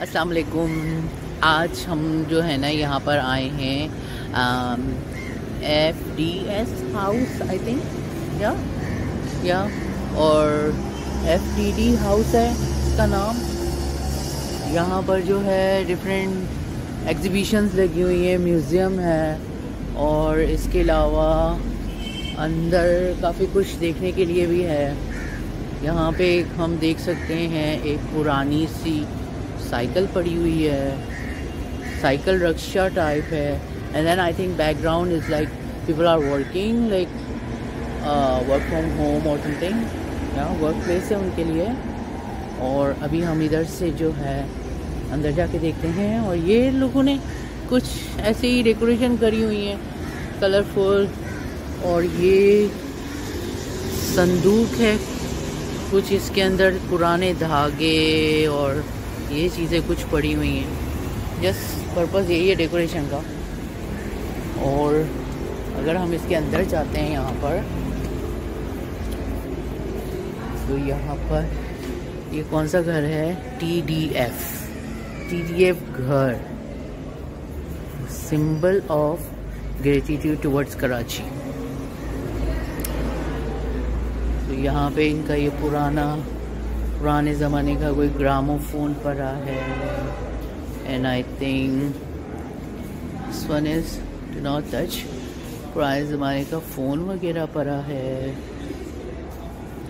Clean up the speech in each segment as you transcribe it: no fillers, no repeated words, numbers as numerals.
अस्सलाम वालेकुम। आज हम जो है ना यहाँ पर आए हैं FDS हाउस आई थिंक या और FDD हाउस है इसका नाम। यहाँ पर जो है डिफरेंट एग्जीबिशंस लगी हुई हैं, म्यूज़ियम है और इसके अलावा अंदर काफ़ी कुछ देखने के लिए भी है। यहाँ पे हम देख सकते हैं एक पुरानी सी साइकिल पड़ी हुई है, साइकिल रक्षा टाइप है। And then I think background is like people are working like work from home और समथिंग, या वर्क प्लेस है उनके लिए। और अभी हम इधर से जो है अंदर जाके देखते हैं। और ये लोगों ने कुछ ऐसे ही डेकोरेशन करी हुई है कलरफुल। और ये संदूक है, कुछ इसके अंदर पुराने धागे और ये चीज़ें कुछ पड़ी हुई हैं। जस्ट पर्पस यही है डेकोरेशन का। और अगर हम इसके अंदर जाते हैं यहाँ पर, तो यहाँ पर ये कौन सा घर है? TDF घर, symbol of gratitude towards Karachi. तो यहाँ पे इनका ये पुराने ज़माने का कोई ग्रामोफोन पड़ा है। And I think this one is do not touch. पुराने ज़माने का फ़ोन वगैरह पड़ा है।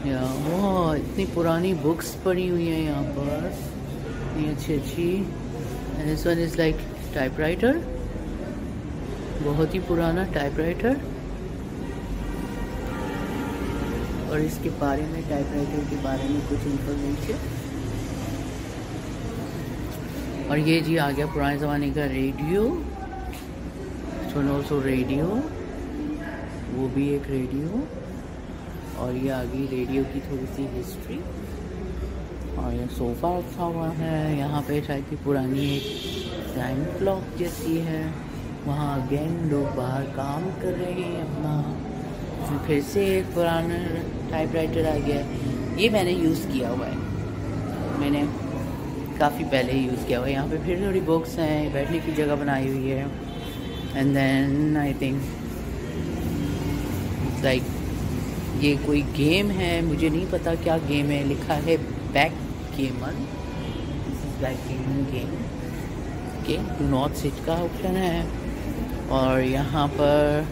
या वो इतनी पुरानी बुक्स पड़ी हुई हैं यहाँ पर, इतनी अच्छी। And this one is like typewriter, बहुत ही पुराना टाइपराइटर। और इसके बारे में, टाइपराइटर के बारे में कुछ इंफॉर्मेशन। और ये जी आ गया पुराने ज़माने का रेडियो, सोनोसो रेडियो, वो भी एक रेडियो। और ये आ गई रेडियो की थोड़ी सी हिस्ट्री। और ये सोफ़ा रखा हुआ है यहाँ पे, शायद की पुरानी एक टाइम क्लॉक जैसी है। वहाँ अगेन लोग बाहर काम कर रहे हैं अपना। फिर से एक पुराना टाइपराइटर आ गया है। ये मैंने यूज़ किया हुआ है, मैंने काफ़ी पहले ही यूज़ किया हुआ है। यहाँ पे फिर थोड़ी बुक्स हैं, बैठने की जगह बनाई हुई है। And then I think like ये कोई गेम है, मुझे नहीं पता क्या गेम है। लिखा है back gamer, back gaming game के डू नॉट सिट का ऑप्शन है। और यहाँ पर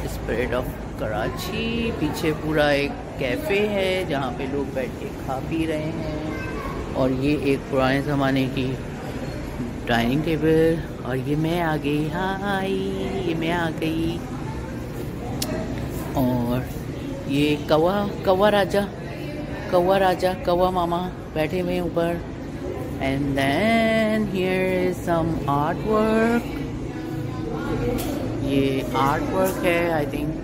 स्पिरिट ऑफ कराची, पीछे पूरा एक कैफ़े है जहाँ पे लोग बैठ के खा पी रहे हैं। और ये एक पुराने ज़माने की डाइनिंग टेबल। और ये मैं आ गई, हाय, ये मैं आ गई। और ये कौवा राजा कौवा मामा बैठे हुए हैं ऊपर। And then here is some art work. ये आर्ट वर्क है, आई थिंक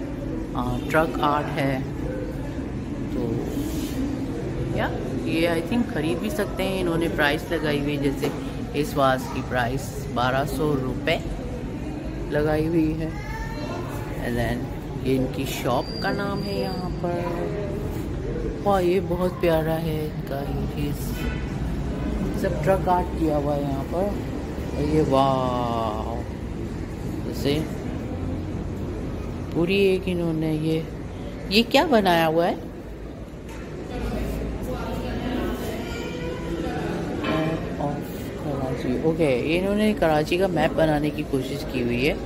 ट्रक आर्ट है। तो या ये आई थिंक खरीद भी सकते हैं। इन्होंने प्राइस लगाई हुई, जैसे इस वास की प्राइस 1200 रुपये लगाई हुई है। एंड देन ये इनकी शॉप का नाम है यहाँ पर। वाह, ये बहुत प्यारा है इनका ये चीज़, सब ट्रक आर्ट किया हुआ है यहाँ पर। और ये वाह, जैसे पूरी एक इन्होंने ये क्या बनाया हुआ है? ओके, इन्होंने कराची का मैप बनाने की कोशिश की हुई है,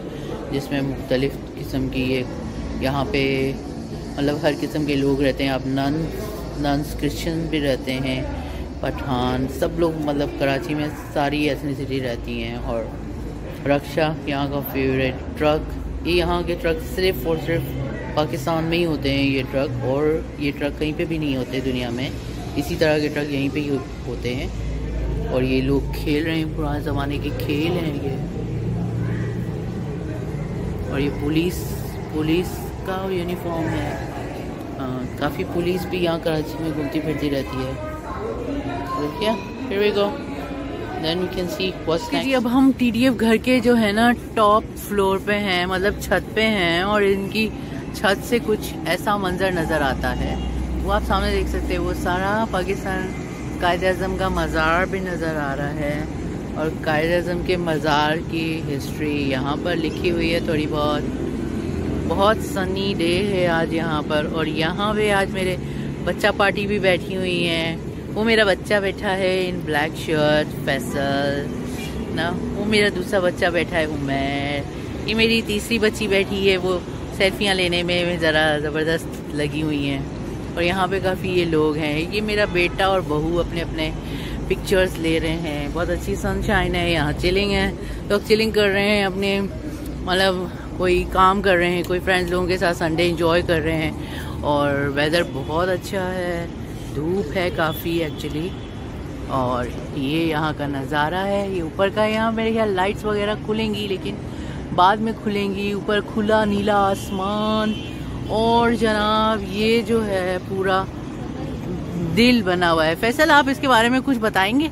जिसमें मुख्तलिफ़ किस्म की ये यहाँ पे मतलब हर किस्म के लोग रहते हैं। अब नन्स क्रिश्चियन भी रहते हैं, पठान, सब लोग, मतलब कराची में सारी एथनिसिटी रहती हैं। और रक्षा यहाँ का फेवरेट ट्रक, ये यहाँ के ट्रक सिर्फ़ और सिर्फ पाकिस्तान में ही होते हैं ये ट्रक, और ये ट्रक कहीं पे भी नहीं होते दुनिया में। इसी तरह के ट्रक यहीं पे ही होते हैं। और ये लोग खेल रहे हैं, पुराने ज़माने के खेल हैं ये। और ये पुलिस का यूनिफॉर्म है। काफ़ी पुलिस भी यहाँ कराची में घूमती फिरती रहती है। देखिए, here we go, then we can see what's next। अब हम TDF घर के जो है ना टॉप फ्लोर पे हैं, मतलब छत पे हैं। और इनकी छत से कुछ ऐसा मंजर नज़र आता है, वो आप सामने देख सकते हैं। वो सारा पाकिस्तान कायद-ए-आज़म का मज़ार भी नज़र आ रहा है और कायद-ए-आज़म के मज़ार की हिस्ट्री यहाँ पर लिखी हुई है थोड़ी बहुत। बहुत सनी डे है आज यहाँ पर, और यहाँ पे आज मेरे बच्चा पार्टी भी बैठी हुई हैं। वो मेरा बच्चा बैठा है इन ब्लैक शर्ट, फैसल ना, वो मेरा दूसरा बच्चा बैठा है उमैर, ये मेरी तीसरी बच्ची बैठी है, वो सेल्फियाँ लेने में ज़रा ज़बरदस्त लगी हुई हैं। और यहाँ पे काफ़ी ये लोग हैं, ये मेरा बेटा और बहू अपने अपने पिक्चर्स ले रहे हैं। बहुत अच्छी सनशाइन है, यहाँ चिलिंग है, लोग चिलिंग कर रहे हैं अपने, मतलब कोई काम कर रहे हैं, कोई फ्रेंड्स लोगों के साथ संडे एंजॉय कर रहे हैं। और वेदर बहुत अच्छा है, धूप है काफ़ी एक्चुअली। और ये यहाँ का नज़ारा है, ये ऊपर का, यहाँ मेरे ख्याल लाइट्स वगैरह खुलेंगी लेकिन बाद में खुलेंगी। ऊपर खुला नीला आसमान, और जनाब ये जो है पूरा दिल बना हुआ है। फैसल आप इसके बारे में कुछ बताएंगे?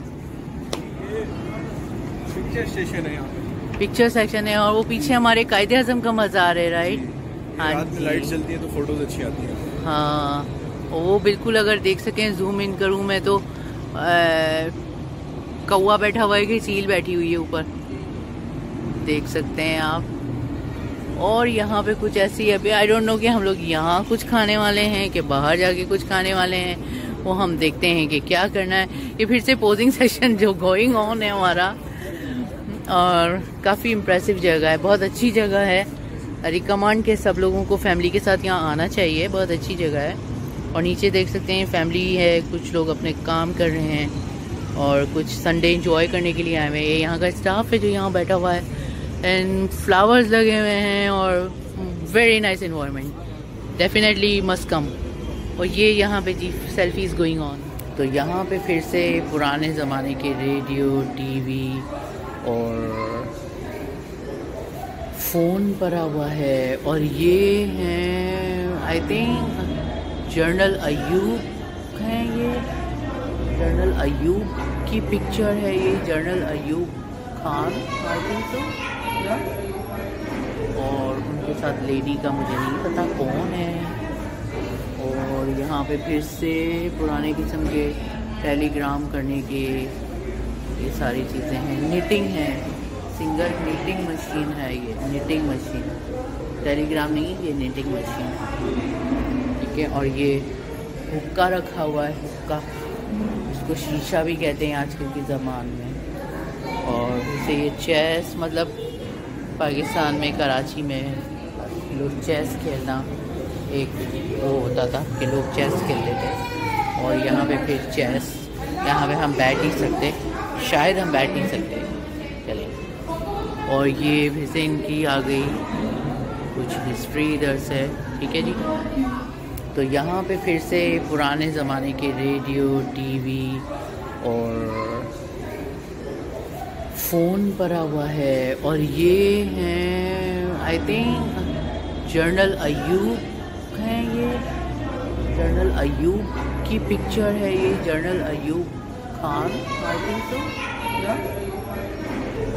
पिक्चर स्टेशन है यहाँ पे, पिक्चर सेक्शन है, और वो पीछे हमारे कायद-ए-आज़म का मज़ार है, राइट? हाँ, रात में लाइट जलती है तो फोटोज अच्छी आती है। हाँ, वो बिल्कुल अगर देख सकें, जूम इन करूँ मैं तो कौवा बैठा हुआ है कि चील बैठी हुई है ऊपर, देख सकते हैं आप। और यहाँ पे कुछ ऐसी अभी आई डोंट नो कि हम लोग यहाँ कुछ खाने वाले हैं कि बाहर जाके कुछ खाने वाले हैं, वो हम देखते हैं कि क्या करना है। ये फिर से पोजिंग सेशन जो गोइंग ऑन है हमारा, और काफ़ी इम्प्रेसिव जगह है, बहुत अच्छी जगह है। रिकमेंड के सब लोगों को फैमिली के साथ यहाँ आना चाहिए, बहुत अच्छी जगह है। और नीचे देख सकते हैं फैमिली है, कुछ लोग अपने काम कर रहे हैं और कुछ संडे एंजॉय करने के लिए आए हुए हैं। ये यहाँ का स्टाफ है जो यहाँ बैठा हुआ है, एंड फ्लावर्स लगे हुए हैं, और very nice environment, definitely must come. और ये यहाँ पे जी सेल्फीज गोइंग ऑन। तो यहाँ पे फिर से पुराने ज़माने के रेडियो, टीवी और फ़ोन पड़ा हुआ है। और ये हैं आई थिंक जनरल अयूब हैं, ये जनरल अयूब की पिक्चर है, ये general Ayub Khan I think तो। और उनके साथ लेडी का मुझे नहीं पता कौन है। और यहाँ पे फिर से पुराने किस्म के टेलीग्राम करने के ये सारी चीज़ें हैं। निटिंग है, सिंगल निटिंग मशीन है, ये निटिंग मशीन, टेलीग्राम नहीं, ये निटिंग मशीन, ठीक है। और ये हुक्का रखा हुआ है, हुक्का, इसको शीशा भी कहते हैं आजकल के ज़माने में। और जैसे ये चेस, मतलब पाकिस्तान में कराची में लोग चेस खेलना एक वो होता था कि लोग चेस खेलते थे। और यहाँ पे फिर चेस, यहाँ पे हम बैठ नहीं सकते, शायद हम बैठ नहीं सकते, चलें। और ये फिर से इनकी आ गई कुछ हिस्ट्री इधर से, ठीक है जी। तो यहाँ पे फिर से पुराने ज़माने के रेडियो, टीवी और फ़ोन पड़ा हुआ है। और ये हैं आई थिंक जनरल अयूब हैं, ये जनरल अयूब की पिक्चर है, ये general Ayub Khan I think तो।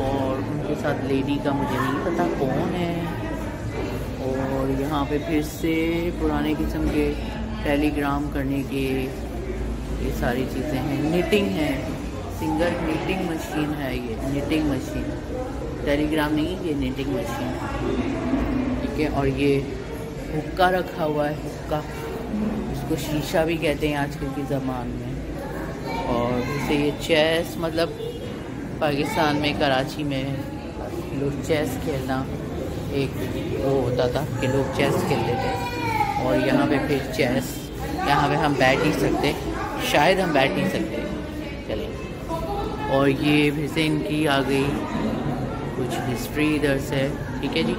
और उनके साथ लेडी का मुझे नहीं पता कौन है। और यहाँ पे फिर से पुराने किस्म के टेलीग्राम करने के ये सारी चीज़ें हैं। निटिंग है, सिंगल निटिंग मशीन है, ये निटिंग मशीन, टेलीग्राम नहीं, ये निटिंग मशीन, ठीक है। और ये हुक्का रखा हुआ है, हुक्का, इसको शीशा भी कहते हैं आजकल के ज़माने में। और जैसे ये चेस, मतलब पाकिस्तान में कराची में लोग चेस खेलना एक वो होता था कि लोग चेस खेलते थे। और यहाँ पे फिर चेस, यहाँ पे हम बैठ नहीं सकते, शायद हम बैठ नहीं सकते, चलें। और ये फिर से इनकी आ गई कुछ हिस्ट्री इधर से, ठीक है जी।